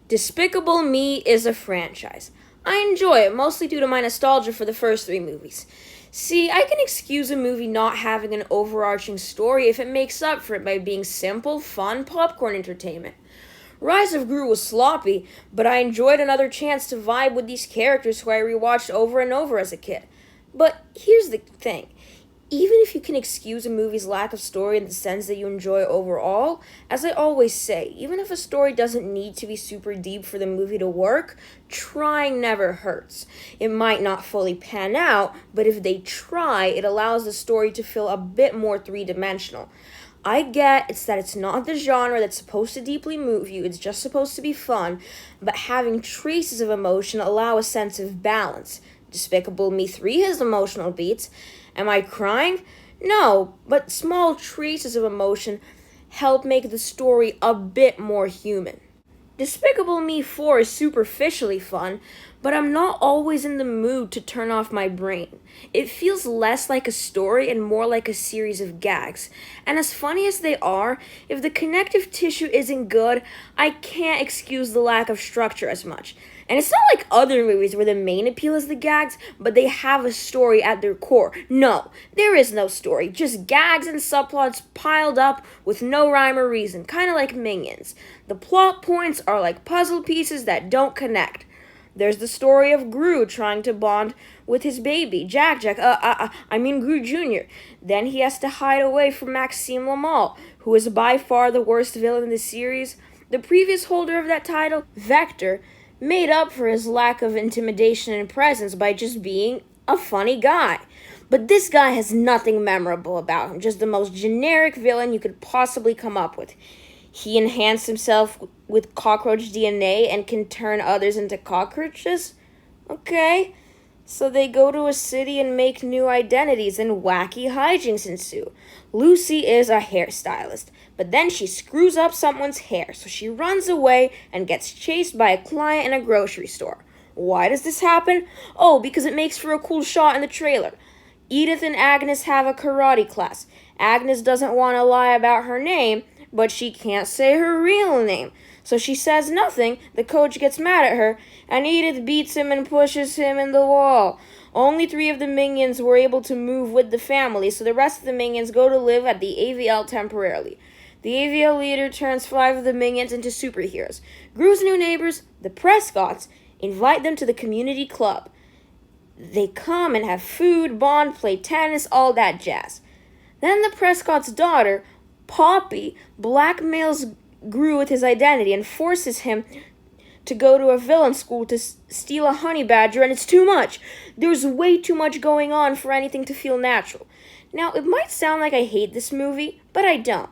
Despicable Me is a franchise. I enjoy it, mostly due to my nostalgia for the first three movies. See, I can excuse a movie not having an overarching story if it makes up for it by being simple, fun popcorn entertainment. Rise of Gru was sloppy, but I enjoyed another chance to vibe with these characters who I rewatched over and over as a kid. But here's the thing, even if you can excuse a movie's lack of story in the sense that you enjoy overall, as I always say, even if a story doesn't need to be super deep for the movie to work, trying never hurts. It might not fully pan out, but if they try, it allows the story to feel a bit more three-dimensional. I get it's not the genre that's supposed to deeply move you, it's just supposed to be fun, but having traces of emotion allow a sense of balance. Despicable Me 3 has emotional beats. Am I crying? No, but small traces of emotion help make the story a bit more human. Despicable Me 4 is superficially fun, but I'm not always in the mood to turn off my brain. It feels less like a story and more like a series of gags. And as funny as they are, if the connective tissue isn't good, I can't excuse the lack of structure as much. And it's not like other movies where the main appeal is the gags, but they have a story at their core. No, there is no story, just gags and subplots piled up with no rhyme or reason, kind of like Minions. The plot points are like puzzle pieces that don't connect. There's the story of Gru trying to bond with his baby, Gru Jr. Then he has to hide away from Maxime Lamal, who is by far the worst villain in the series. The previous holder of that title, Vector, made up for his lack of intimidation and presence by just being a funny guy. But this guy has nothing memorable about him, just the most generic villain you could possibly come up with. He enhanced himself with cockroach DNA and can turn others into cockroaches? Okay. So they go to a city and make new identities, and wacky hijinks ensue. Lucy is a hairstylist, but then she screws up someone's hair, so she runs away and gets chased by a client in a grocery store. Why does this happen? Oh, because it makes for a cool shot in the trailer. Edith and Agnes have a karate class. Agnes doesn't want to lie about her name, but she can't say her real name. So she says nothing, the coach gets mad at her, and Edith beats him and pushes him in the wall. Only 3 of the minions were able to move with the family, so the rest of the minions go to live at the AVL temporarily. The AVL leader turns 5 of the minions into superheroes. Gru's new neighbors, the Prescotts, invite them to the community club. They come and have food, bond, play tennis, all that jazz. Then the Prescott's daughter, Poppy, blackmails Gru with his identity and forces him to go to a villain school to steal a honey badger, and it's too much. There's way too much going on for anything to feel natural. Now, it might sound like I hate this movie, but I don't.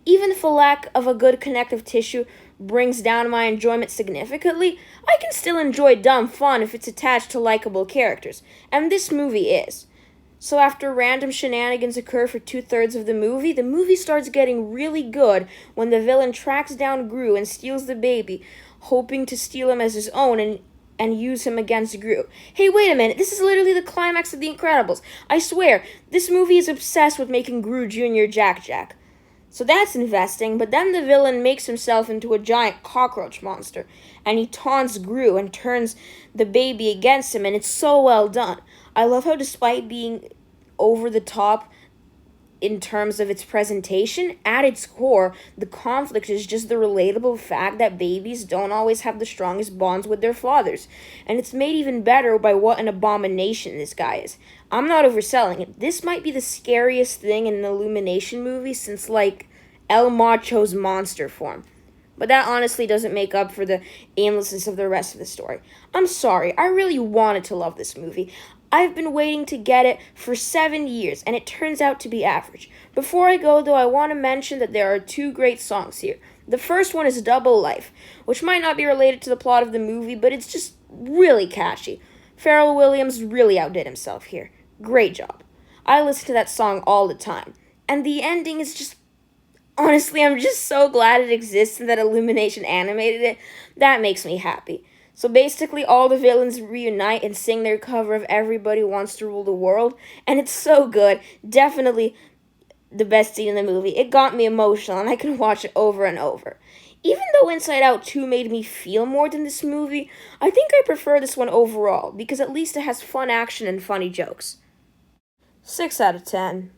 Even if a lack of a good connective tissue brings down my enjoyment significantly, I can still enjoy dumb fun if it's attached to likable characters, and this movie is. So after random shenanigans occur for 2/3 of the movie starts getting really good when the villain tracks down Gru and steals the baby, hoping to steal him as his own and use him against Gru. Hey, wait a minute, this is literally the climax of The Incredibles. I swear, this movie is obsessed with making Gru Jr. Jack. So that's investing, but then the villain makes himself into a giant cockroach monster, and he taunts Gru and turns the baby against him, and it's so well done. I love how despite being over the top in terms of its presentation, at its core, the conflict is just the relatable fact that babies don't always have the strongest bonds with their fathers. And it's made even better by what an abomination this guy is. I'm not overselling it. This might be the scariest thing in an Illumination movie since, like, El Macho's monster form. But that honestly doesn't make up for the aimlessness of the rest of the story. I'm sorry, I really wanted to love this movie. I've been waiting to get it for 7 years, and it turns out to be average. Before I go, though, I want to mention that there are 2 great songs here. The first one is Double Life, which might not be related to the plot of the movie, but it's just really catchy. Pharrell Williams really outdid himself here. Great job. I listen to that song all the time. And the ending is just... Honestly, I'm just so glad it exists and that Illumination animated it. That makes me happy. So basically, all the villains reunite and sing their cover of Everybody Wants to Rule the World, and it's so good. Definitely the best scene in the movie. It got me emotional, and I can watch it over and over. Even though Inside Out 2 made me feel more than this movie, I think I prefer this one overall because at least it has fun action and funny jokes. 6 out of 10.